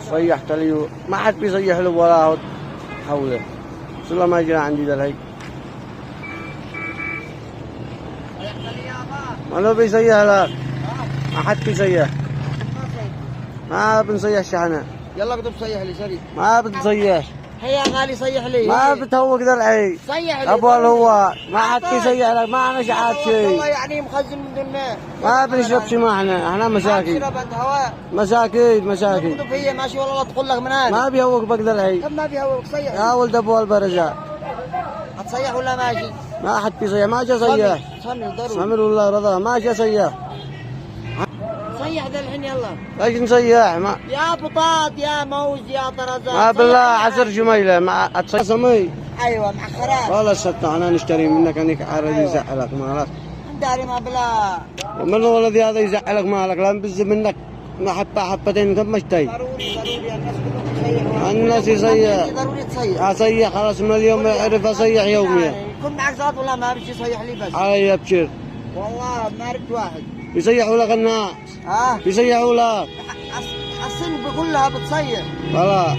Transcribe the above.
صيحت لي ما حد بيصيح له ولا حوله. بس الله ما يجري عندي ذا الهي. ما له بيصيح لك. ما حد بيصيح. ما بنصيح شحنة. يلا بدو بصيح لي سريع. ما بتصيح. هيا غالي صيح لي. ما بتهوق ذا الحي. صيح لي. ابو هو ما حد بيصيح لك. ما انا شحات شيء. والله يعني مخزن من دونه. ما بنشرب شي ما احنا مساكين. ما بشرب هواء. مساكين. بدو فيه ماشي والله لا تقول لك من هذا. ما بيهوق بقدر الحي. كم ما بيهوق صيح. يا ولد ابو البرزاء. هتصيح ولا ماشي؟ ما حد بيصيح. ما جا صيح. صلي ضروري. سمر والله رضا ما جا صيح. صيح ذا الحين يلا. ليش نصيح ما يا بطاط يا موز يا طرزان. ما بالله عسر جميله ما اتصيح سمي. ايوه معخرات. والله ستة انا نشتري منك انك عارف يزعلك مالك. داري ما بلا. ومن الولد هذا يزعلك مالك لان بز منك حبه حبتين كم مشتي. ضروري الناس كلهم يصيحوا. الناس يصيح. ضروري تصيح. اصيح خلاص من اليوم يعرف اصيح يوميا. يكون معك زاد ولا ما بيجي يصيح لي بس. علي ابشر. والله ما عرفت واحد. يصيحوا لك الناس. ها؟ يصيحوا لك. الصنف كلها بتصيح. خلاص.